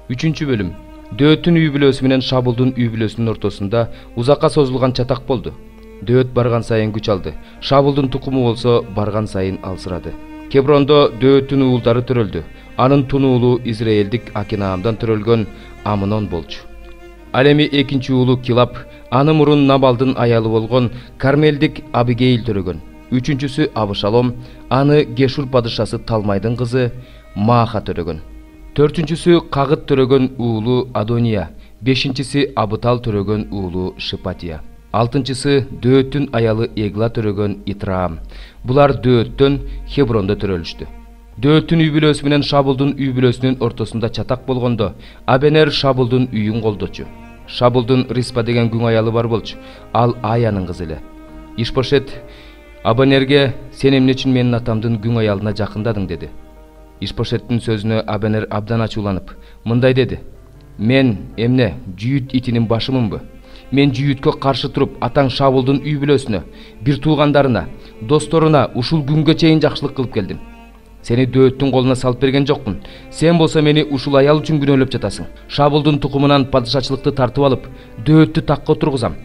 Üçüncü bölüm. Дөөттүн үй бүлөсү менен Шабылдын үй бүлөсүнүн ортосунда узакка созулган чатак болду. Дөөт барган сайын күч алды. Шабылдын тукуму болсо барган сайын алсырады. Хеброндо Дөөттүн уулдары төрөлдү. Анын тунуулу Израилдик Акинаамдан төрөлгөн Амнон болчу. Ал эми экинчи уулу Килап, аны мурун Набалдын аялы болгон Кармелдик Абигейл төрөгөн. Үчүнчүсү Абышалом, аны Гешур падышасы Талмайдын кызы Мааха төрөгөн. Төртүнчүсү Кагыт төрөгөн уулу Адония, бешинчиси Абытал төрөгөн уулу Шипатия. Алтынчысы Дөөттүн аялы Эгла төрөгөн Итраам. Булар Дөөттөн Хеброндо төрөлүштү. Дөөттүн үй бүлөсү менен Шабылдын үй бүлөсүнүн ортосунда чатак болгондо Абенер Шабылдын үйүн колдочу. Шабылдын Риспа деген күң аялы бар болчу. Ал Аянын кызы эле. Ишбошет Абенерге "Сен эмне үчүн менин атамдын күң аялына жакындадың?" деди. Ишбошеттин сөзүнө Абенер абдан ачууланып, мындай деди: "Мен эмне жүйүт итинин башымынбы? Мен жүйүткө каршы туруп, атаң Шабылдын үй бүлөсүнө, бир туугандарына, досторуна ушул күнгө чейин жакшылык кылып келдим. Сени Дөөттүн колуна салып берген жокмун. Сен болсо мени ушул аял үчүн күнөөлөп жатасың. Шабылдын тукумунан падышачылыкты тартып алып, Дөөттү такка отургузам.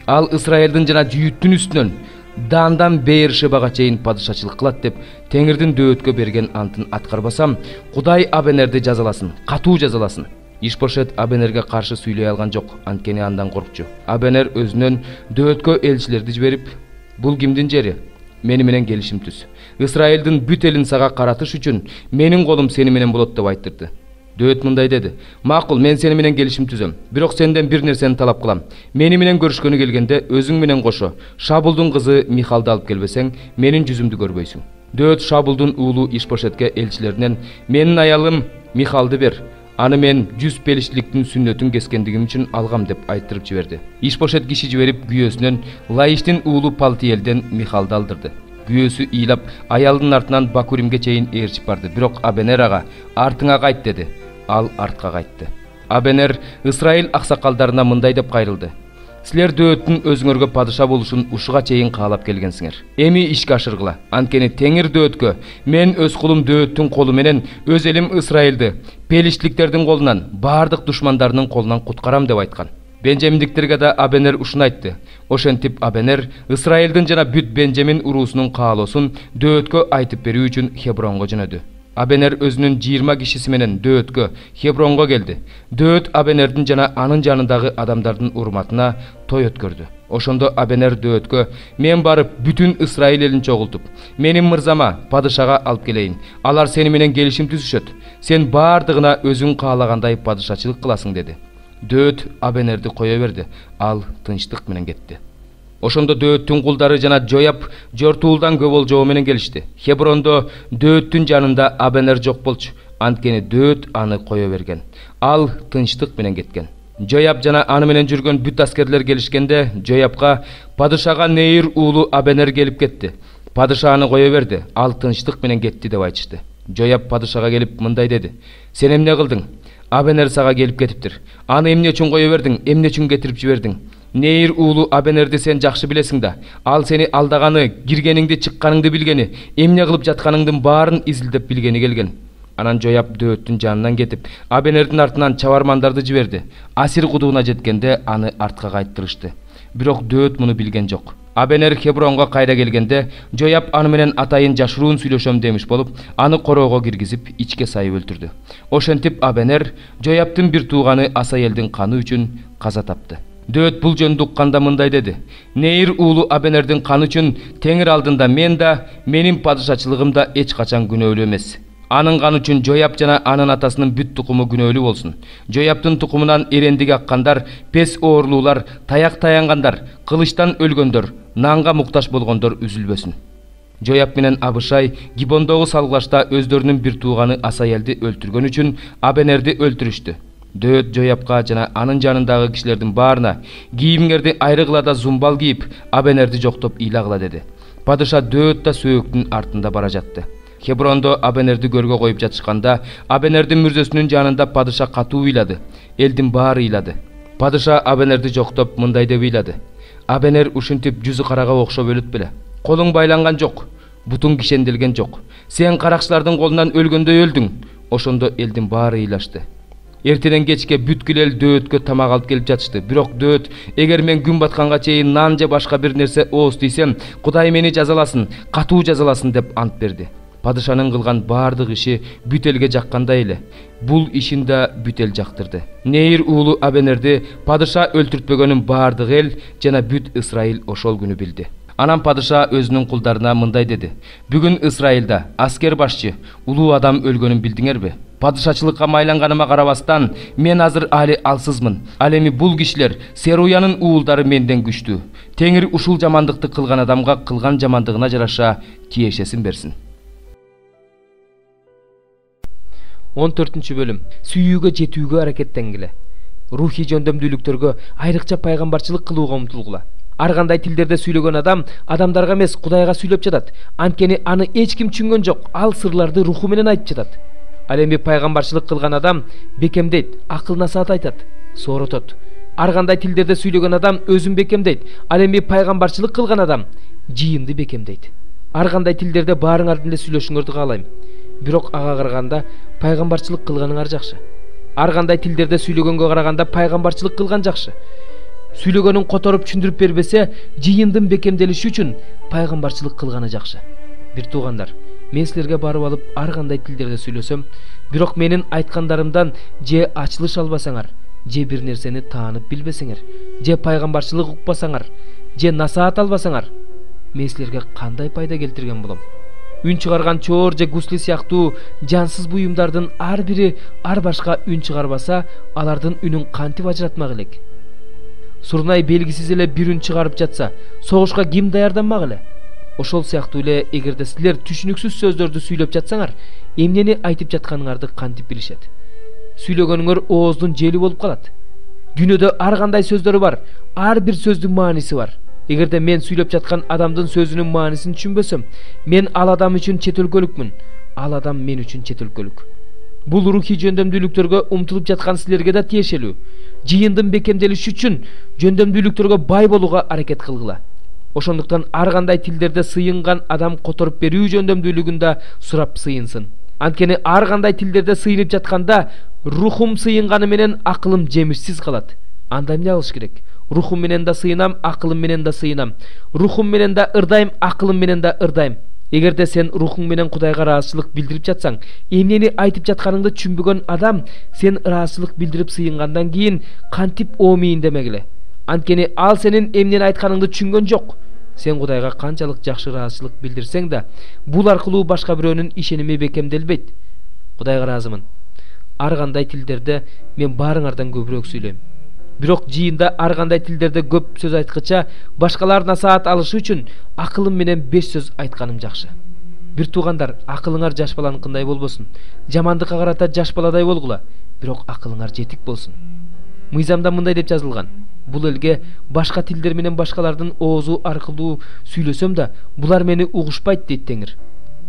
Ал Исраилдин жана жүйүттүн үстүнөн Дандан Бейершебага чейин падышачылык кылат деп Теңирдин Дөөткө берген антын аткарбасам, Кудай Абенерди жазаласын, катуу жазаласын." Ишбошет Абенерге каршы сүйлөй алган жок, анткени андан коркчу. Абенер өзүнөн Дөөткө элчилерди жиберип: "Бул кимдин жери? Мени менен келишим түз. Исраилдин бүт элин сага каратыш үчүн менин колум сени менен болот" деп айттырды. Дөөт мындай деди: "Макул, мен сени менен келишим түзөм. Бирок сенден бир нерсени талап кылам. Мени менен көрүшкөнү келгенде өзүң менен кошо Шабылдын кызы Михалды алып келбесең, менин жүзүмдү көрбөйсүң." Дөөт Шабылдын уулу Ишбошетке элчилеринен: "Менин аялым Михалды бер. Аны мен 100 пелиштиликтин сүннөтүн кескендигим үчүн алгам" деп айттырып жиберди. Ишбошет киши жиберип күйөөсүнөн Лаиштин уулу Палтиелден Михалды алдырды. Күйөөсү ыйлап аялдын артынан Бакуримге чейин ээрчип барды. Бирок Абенер ага "Артыңа кайт" деди. Ал артка кайтты. Абенер Исраил аксакалдарына мындай деп кайрылды: "Силер Дөөттүн өзүңөргө падыша болушун ушуга чейин каалап келгенсиңер. Эми ишке ашыргыла. Анткени Теңир Дөөткө мен өз кулум Дөөттүн колу менен өз элим Исраилди пелиштиликтердин колунан, бардык душмандарынын колунан куткарам" деп айткан. Бенжаминдиктерге да Абенер ушуну айтты. Ошентип Абенер Исраилдин жана бүт Бенжамин уруусунун каалоосун Дөөткө айтып берүү үчүн Хебронго жөнөдү. Абенер өзүнүн 20 кишиси менен Дөөткө Хебронго келди. Дөөт Абенердин жана анын жанындагы адамдардын урматына той өткөрдү. Ошондо Абенер Дөөткө: "Мен барып бүтүн Исраил элин чогултуп, менин мырзама падышага алып келейин. Алар сени менен келишим түзүшөт. Сен бардыгына өзүң каалагандай падышачылык кыласың" деди. Дөөт Абенерди кое берди. Ал тынчтык менен кетти. Ошондо Дөөттүн кулдары жана Жояб жортуулдан көп болжоо менен келишти. Хеброндо Дөөттүн жанында Абенер жок болчу, анткени Дөөт аны кое берген. Ал тынчтык менен кеткен. Жояб жана аны менен жүргөн бүт аскерлер келишкенде, Жоябка падышага Нейр уулу Абенер келип кетти. Падыша аны кое берди. Ал тынчтык менен кетти деп айтышты. Жояб падышага келип мындай деди: "Сен эмне кылдың? Абенер сага келип кетиптир. Аны эмне үчүн кое бердиң? Эмне үчүн кетирип жибердиң? Нейр уулу Абенерди сен жакшы билесиң да. Ал сени алдаганы, киргениңди, чыкканыңды билгени, эмне кылып жатканыңдын баарын изилдеп билгени келген." Анан Жояб Дөөттүн жанынан кетип, Абенердин артынан чабармандарды жиберди. Асир кудугуна жеткенде аны артка кайттырышты. Бирок Дөөт муну билген жок. Абенер Хебронго кайра келгенде, Жояб аны менен атайын жашыруун сүйлөшөм демиш болуп, аны короого киргизип, ичке сайып өлтүрдү. Ошентип Абенер Жоябтын бир тууганы Асаелдин каны үчүн каза тапты. Дөөт бул жөнүндө укканда мындай деди: "Нейр уулу Абенердин каны үчүн Теңир алдында мен да, менин падышачылыгым да эч качан күнөөлүү эмес. Анын каны үчүн Жояб жана анын атасынын бүт тукуму күнөөлүү болсун. Жоябтын тукумунан эрендик аккандар, пес оорлуулар, таяк таянгандар, кылычтан өлгөндөр, нанга муктаж болгондор үзүлбөсүн." Жояб менен Абышай Гибондогу салгылашта өздөрүнүн бир тууганы Асаелди өлтүргөн үчүн Абенерди өлтүрүштү. Дөөт Жоябка жана анын жанындагы кишилердин баарына: "Кийимиңерди айрыгыла да зумбал кийип, Абенерди жоктоп ыйлагыла" деди. Падыша Дөөт да сөөктүн артында бара жатты. Хеброндо Абенерди көргө коюп жатышканда, Абенердин мүрзөсүнүн жанында падыша катуу ыйлады. Элдин баары ыйлады. Падыша Абенерди жоктоп мындай деп ыйлады: "Абенер ушинтип жүзү карага окшоп өлөт беле? Колуң байланган жок, бутуң кишенделген жок. Сен каракчылардын колунан өлгөндөй өлдүң." Ошондо элдин баары ыйлашты. Эртеден кечке бүткүл эл дөөткө тамак алып келип жатышты. Бирок дөөт: "Эгер мен күн батканга чейин нан же башка бир нерсе ооз тийсем, Кудай мени жазаласын, катуу жазаласын" деп ант берди. Падышанын кылган баардык иши бүт элге жаккандай эле. Бул ишин да бүт эл жактырды. Нейир уулу Абенерди падыша өлтүртпөгөнүн баардык эл жана бүт Исраил ошол күнү билди. Анан падыша өзүнүн кулдарына мындай деди: "Бүгүн Исраилда аскер башчы, улуу адам өлгөнүн билдиңерби? Падышачылыкка майланганыма карабастан, мен азыр али алсызмын. Ал эми бул кишилер, Серуянын уулдары менден күчтүү. Теңир ушул жамандыкты кылган адамга кылган жамандыгына жараша тиешесин берсин." 14-бөлүм. Сүйүүгө жетүүгө аракеттенгиле. Рухий жөндөмдүүлүктөргө, айрыкча пайгамбарчылык кылууга умтулгула. Ар кандай тилдерде сүйлөгөн адам адамдарга эмес, Кудайга сүйлөп жатат. Анткени аны эч ким түшүнгөн жок. Ал сырларды руху менен айтып жатат. Ал эми пайгамбарчылык кылган адам бекемдейт, акыл насаат айтат, сооротот. Ар кандай тилдерде сүйлөгөн адам өзүн бекемдейт. Ал эми пайгамбарчылык кылган адам жыйынды бекемдейт. Ар кандай тилдерде баарыңардын эле сүйлөшүңөрдү каалайм. Бирок ага караганда пайгамбарчылык кылганыңар жакшы. Ар кандай тилдерде сүйлөгөнгө караганда пайгамбарчылык кылган жакшы. Сүйлөгөнүн которуп түшүндүрүп бербесе, жыйындын бекемделиши үчүн пайгамбарчылык кылганы жакшы. Бир туугандар, мен силерге барып алып ар кандай тилдерде сүйлөсөм, бирок менин айткандарымдан же ачылыш албасаңар, же бир нерсени таанып билбесеңер, же пайгамбарчылык укпасаңар, же насаат албасаңар, мен силерге кандай пайда келтирген болом? Үн чыгарган чоор же гусли сыяктуу жансыз буюмдардын ар бири ар башка үн чыгарбаса, алардын үнүн кантип ажыратмак элек? Сурнай белгисиз эле бир үн чыгарып жатса, согушка ким даярданмак эле? Ошол сыяктуу эле, эгерде силер түшүнүксүз сөздөрдү сүйлөп жатсаңар, эмнени айтып жатканыңарды кантип билишет? Сүйлөгөнүңөр ооздун жели болуп калат. Дүйнөдө ар кандай сөздөр бар, ар бир сөздүн мааниси бар. Эгерде мен сүйлөп жаткан адамдын сөзүнүн маанисин түшүнбөсөм, мен ал адам үчүн чет өлкөлүкмүн, ал адам мен үчүн чет өлкөлүк. Бул рухий жөндөмдүүлүктөргө умтулуп жаткан силерге да тиешелүү. Жыйындын бекемделиши үчүн жөндөмдүүлүктөргө бай болууга аракет кылгыла. Ошондуктан ар кандай тилдерде сыйынган адам которуп берүү жөндөмдүүлүгүн да сурап сыйынсын. Анткени ар кандай тилдерде сыйынып жатканда, рухум сыйынганы менен акылым жемишсиз калат. Анда эмне кылыш керек? Рухум менен да сыйынам, акылым менен да сыйынам. Рухум менен да ырдайм, акылым менен да ырдайм. Эгерде сен рухуң менен Кудайга ыраазычылык билдирип жатсаң, эмнени айтып жатканыңды түшүнбөгөн адам сен ыраазычылык билдирип сыйынгандан кийин кантип оомейин демегиле. Анткени ал сенин эмнени айтканыңды түшүнгөн жок. Сен Кудайга канчалык жакшы ыраазычылык билдирсең да, бул аркылуу башка бирөөнүн ишеними бекемделбейт. Кудайга ыраазымын. Ар кандай тилдерде мен баарыңардан көбүрөөк сүйлөйм. Бирок жыйында ар кандай тилдерде көп сөз айткыча, башкалар насаат алышы үчүн акылым менен 5 сөз айтканым жакшы. Бир туугандар, акылыңар жаш баланыкындай болбосун. Жамандыкка карата жаш баладай болгула, бирок акылыңар жетик болсун. Мыйзамда мындай деп жазылган: бул элге башка тилдер менен башкалардын оозу аркылуу сүйлөсөм да, булар мени угушпайт дейт Теңир.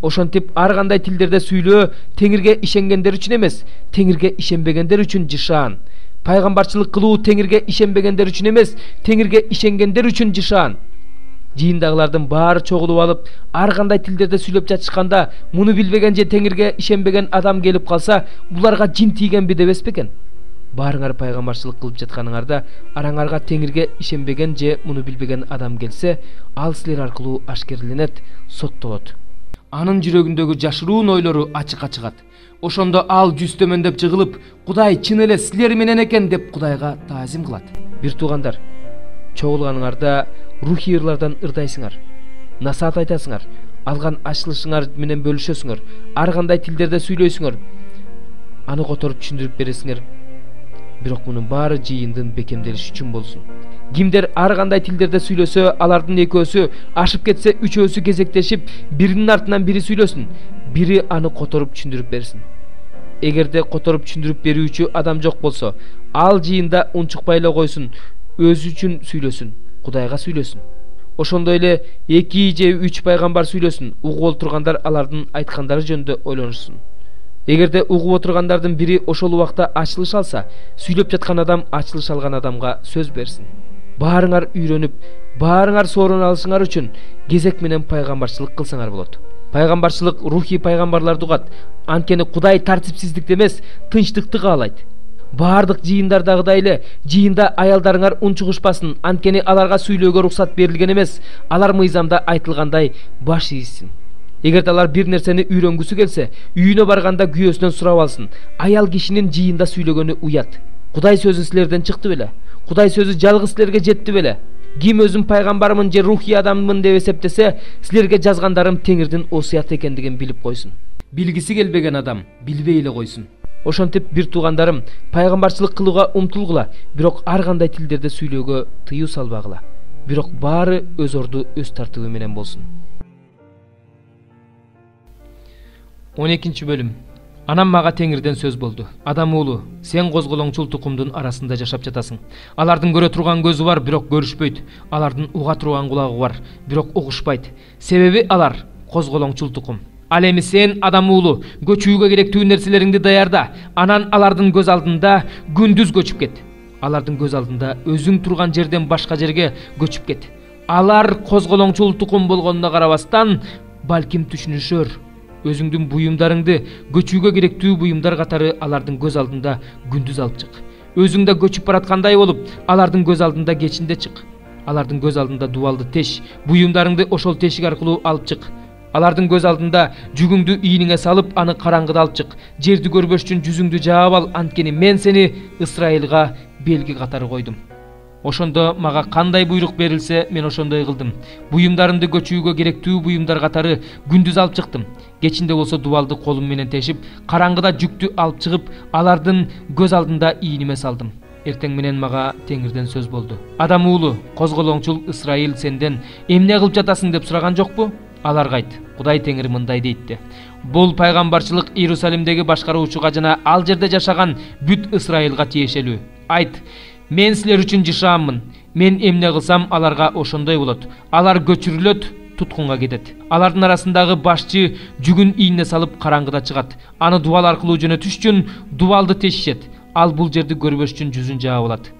Ошентип ар кандай тилдерде сүйлөө Теңирге ишенгендер үчүн эмес, Теңирге ишенбегендер үчүн жышаан. Пайгамбарчылык кылуу Теңирге ишенбегендер үчүн эмес, Теңирге ишенгендер үчүн жышаан. Жыйындагылардын баары чогулуп алып, ар кандай тилдерде сүйлөп жатышканда, муну билбеген же Теңирге ишенбеген адам келип калса, буларга жин тийгенби дебес бекен? Баарыңар пайгамбарчылык кылып жатканыңарда, араңарга Теңирге ишенбеген же муну билбеген адам келсе, ал силер аркылуу ашкерленет, соттолот. Анын жүрөгүндөгү жашыруун ойлору ачыкка чыгат. Ошондо ал жүз төмөндөп жыгылып, Кудай чын эле силер менен экен деп Кудайга таазим кылат. Бир туугандар, чогулганыңарда рухий ырлардан ырдайсыңар, насаат айтасыңар, алган ачылышыңар менен бөлүшөсүңөр, ар кандай тилдерде сүйлөйсүңөр, аны которуп түшүндүрүп бересиңер. Бирок мунун баары жыйындын бекемделиши үчүн болсун. Кимдер ар кандай тилдерде сүйлөсө, алардын экөөсү ашып кетсе, үчөөсү кезектешип, биринин артынан бири сүйлөсүн, бири аны которуп түшүндүрүп берсин. Эгерде которуп түшүндүрүп берүүчү адам жок болсо, ал жыйында унчукпай эле койсун, өзү үчүн сүйлөсүн, Кудайга сүйлөсүн. Ошондой эле 2 же 3 пайгамбар сүйлөсүн, угуп отургандар алардын айткандары жөнүндө ойлонушсын. Эгерде угуп отургандардын бири ошол убакта ачылыш алса, сүйлөп жаткан адам ачылыш алган адамга сөз берсин. Баарыңар үйрөнүп, баарыңар соорун алышыңар үчүн кезек менен пайгамбарчылык кылсаңар болот. Пайгамбарчылык рухий пайгамбарларды угат. Анткени Кудай тартипсиздикти эмес, тынчтыкты каалайт. Бардык жыйындардагыдай эле жыйында аялдарыңар унчугушпасын, анткени аларга сүйлөөгө уруксат берилген эмес. Алар мыйзамда айтылгандай баш ийишсин. Эгерде алар бир нерсени үйрөнгүсү келсе, үйүнө барганда күйөөсүнөн сурап алсын. Аял кишинин жыйында сүйлөгөнү уят. Кудай сөзү силерден чыкты беле? Кудай сөзү жалгыз силерге жетти беле? Ким өзүм пайгамбармын же рухий адаммын деп эсептесе, силерге жазгандарым Теңирдин осуяты экендигин билип койсун. Билгиси келбеген адам билбей эле койсун. Ошентип бир туугандарым, пайгамбарчылык кылууга умтулгула, бирок ар кандай тилдерде сүйлөөгө тыюу салбагыла. Бирок баары өз орду өз тартыбы менен болсун. 12 бөлүм. Анам мага Теңирден сөз болду. Адам уулу, сен козголоңчул тукумдун арасында жашап жатасың. Алардын көрө турган көзү бар, бирок көрүшпөйт. Алардын уга турган кулагы бар, бирок угушпайт. Себеби алар козголоңчул тукум. Ал эми сен, адам уулу, көчүүгө керектүү нерселериңди даярда. Анан алардын көз алдында күндүз көчүп кет. Алардын көз алдында өзүң турган жерден башка жерге көчүп кет. Алар козголоңчул тукум болгонуна карабастан, балким түшүнүшөр. Өзүңдүн буюмдарыңды көчүүгө керектүү буюмдар катары алардын көз алдында күндүз алып чык. Өзүң да көчүп бараткандай болуп, алардын көз алдында кечинде чык. Алардын көз алдында дубалды теш, буюмдарыңды ошол тешик аркылуу алып чык. Алардын көз алдында жүгүңдү ийниңе салып, аны караңгыда алып чык. Жерди көрбөш үчүн жүзүңдү жаап ал, анткени мен сени Исраилга белги катары койдум. Ошондо мага кандай буйрук берилсе, мен ошондой кылдым. Буюмдарымды көчүүгө керектүү буюмдар катары күндүз алып чыктым. Кечинде болсо дубалды колум менен тешип, караңгыда жүктү алып чыгып, алардын көз алдында ийниме салдым. Эртең менен мага Теңирден сөз болду. Адам уулу, козголоңчул Исраил сенден эмне кылып жатасың деп сураган жокпу? Аларга айт. Кудай Теңир мындай дейтти. Бул пайгамбарчылык Иерусалимдеги башкаруучуга жана ал жерде жашаган бүт Исраилга тиешелүү. Айт. Мен силер үчүн жашааммын. Мен эмне кылсам аларга ошондой болот. Алар көчүрүлөт, туткунга кетет. Алардын арасындагы башчы жүгүн ийине салып караңгыда чыгат. Аны дубал аркылуу жөнөтүш үчүн дубалды тешишет. Ал бул жерди көрбөш үчүн жүзүн жаап алат.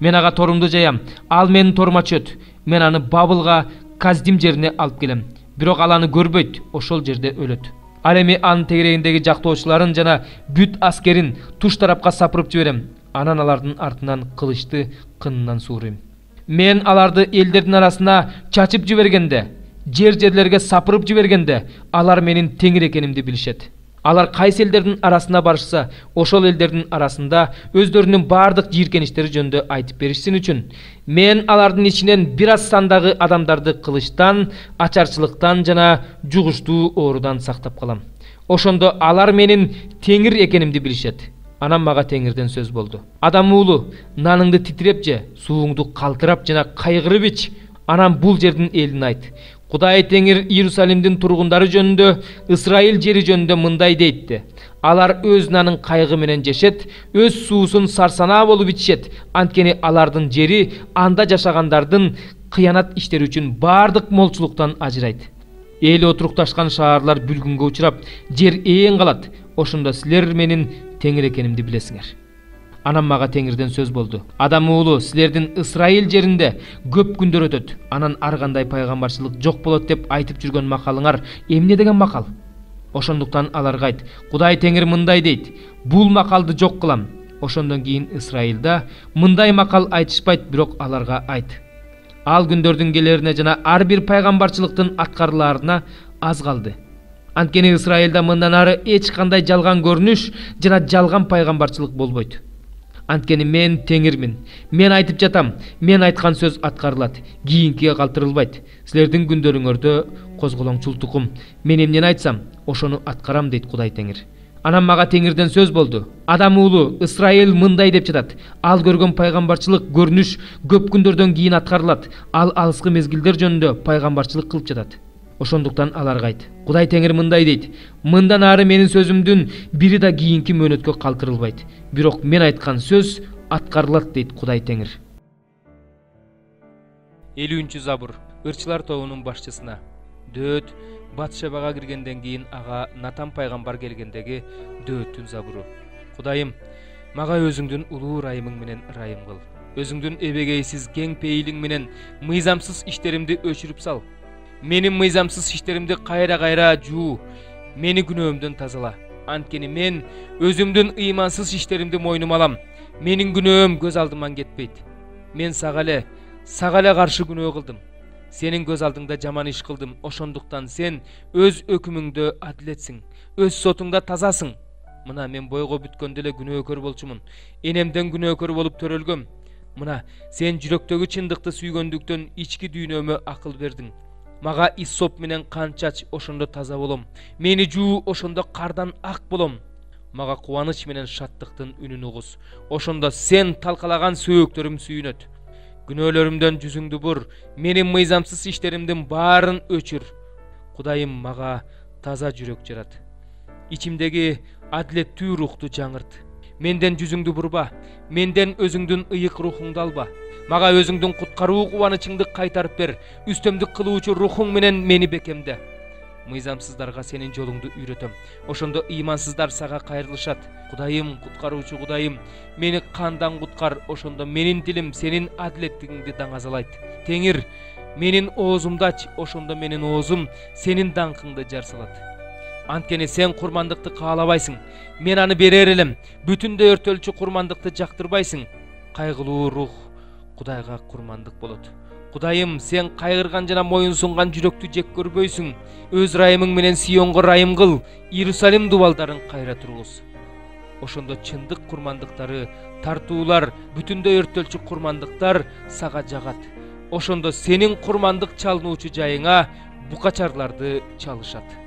Мен ага торумду жаям. Ал менин торума чөт. Мен аны Бабылга, Каздим жерине алып келем. Бирок ал аны көрбөйт, ошол жерде өлөт. Ал эми анын тегерегиндеги жактоочуларын жана бүт аскерин туш тарапка сапырып жиберем. Анан алардын артынан кылычты кынынан суурайм. Мен аларды элдердин арасына чачып жибергенде, жерлерге сапырып жибергенде, алар менин Теңир экенимди билишет. Алар кайсы элдердин арасына барышса, ошол элдердин арасында өздөрүнүн бардык жийиркеништери жөнүндө айтып беришсин үчүн, мен алардын ичинен бир аз сандагы адамдарды кылычтан, ачарчылыктан жана жугуштуу оорудан сактап калам. Ошондо алар менин Теңир экенимди билишет. Анан мага Теңирден сөз болду. Адам уулу, наныңды титиреп же, сууңду калтырап жана кайгырып ич. Анан бул жердин элине айт. Кудай Теңир Иерусалимдин тургундары жөнүндө, Исраил жери жөнүндө мындай дейтти. Алар өз нанын кайгы менен жешет, өз суусун сарсанаа болуп ичишет. Анткени алардын жери анда жашагандардын кыянат иштери үчүн бардык молчулуктан ажырайт. Эли отурукташкан шаарлар бүлгүнгө учурап, жер ээн калат. Ошондо силер менин Теңир экенимди билесиңер. Анан мага Теңирден сөз болду. Адам уулу, силердин Исраил жеринде көп күндөр өтөт. Анан ар кандай пайгамбарчылык жок болот деп айтып жүргөн макалыңар эмне деген макал? Ошондуктан аларга айт. Кудай Теңир мындай дейт. Бул макалды жок кылам. Ошондон кийин Исраилда мындай макал айтышпайт, бирок аларга айт. Ал күндөрдүн келерине жана ар бир пайгамбарчылыктын аткарылаарына аз калды. Анткени Исраилда мындан ары эч кандай жалган көрүнүш жана жалган пайгамбарчылык болбойт. Анткени мен Теңирмин. Мен айтып жатам, мен айткан сөз аткарылат, кийинкиге калтырылбайт. Силердин күндөрүңөрдө козголоңчул тукум, мен эмнени айтсам, ошону аткарам дейт Кудай Теңир. Анан мага Теңирден сөз болду. Адам уулу, Исраил мындай деп жатат. Ал көргөн пайгамбарчылык көрүнүш көп күндөрдөн кийин аткарылат. Ал алыскы мезгилдер жөнүндө пайгамбарчылык кылып жатат. Ошондуктан аларга айт. Кудай Теңир мындай дейт. Мындан ары менин сөзүмдүн бири да кийинки мөөнөткө калтырылбайт. Бирок мен айткан сөз аткарылат дейт Кудай Теңир. 50-чү забур. Ырчылар тобунун башчысына. Дөөт Батшебага киргенден кийин ага Натан пайгамбар келгендеги дөөттүн забуру. Кудайым, мага өзүңдүн улуу ырайымың менен ырайым кыл. Өзүңдүн эбегейсиз кең пейилиң менен мыйзамсыз иштеримди өчүрүп сал. Менин мыйзамсыз иштеримди кайра жуу, мени күнөөмдөн тазала. Анткени мен өзүмдүн ыймансыз иштеримди мойнума алам. Менин күнөөм көз алдыман кетпейт. Мен сага эле каршы күнөө кылдым. Сенин көз алдыңда жаман иш кылдым. Ошондуктан сен өз өкүмүңдө адилетсиң, өз сотуңда тазасың. Мына мен бойго бүткөндө эле күнөөкөр болчумун. Энемден күнөөкөр болуп төрөлгөм. Мына сен жүрөктөгү чындыкты сүйгөндүктөн ички дүйнөмө акыл бердиң. Мага иссоп менен кан чач, ошондо таза болом. Мени жуу, ошондо кардан ак болом. Мага кубаныч менен шаттыктын үнүн угуз. Ошондо сен талкалаган сөөктөрүм сүйүнөт. Күнөөлөрүмдөн жүзүңдү бур, менин мыйзамсыз иштеримдин баарын өчүр. Кудайым мага таза жүрөк жарат. Ичимдеги адилеттүү рухту жаңырт. Менден жүзүңдү бурба, менден өзүңдүн ыйык рухуңду алба. Мага өзүңдүн куткаруу кубанычыңды кайтарып бер. Үстөмдүк кылуучу рухуң менен мени бекемде. Мыйзамсыздарга сенин жолуңду үйрөтөм. Ошондо ыймансыздар сага кайрылышат. Кудайым, куткаруучу Кудайым, мени кандан куткар. Ошондо менин дилим сенин адилеттигиңди даңазалайт. Теңир, менин оозумду ач. Ошондо менин оозум сенин даңкыңды жарсалат. Анткени сен курмандыкты каалабайсың. Мен аны берер элем. Бүтүндөй өртөлчү курмандыкты жактырбайсың. Кайгылуу рух Кудайга курмандык болот. Кудайым, сен кайгырган жана моюн сунган жүрөктү жек көрбөйсүң. Өз райымың менен Сионго райым кыл, Иерусалим дубалдарын кайра тургуз. Ошондо чындык курмандыктары, тартуулар, бүтүндөй өртөлчү курмандыктар сага жагат. Ошондо сенин курмандык чалынуучу жайыңа букачарларды чалышат.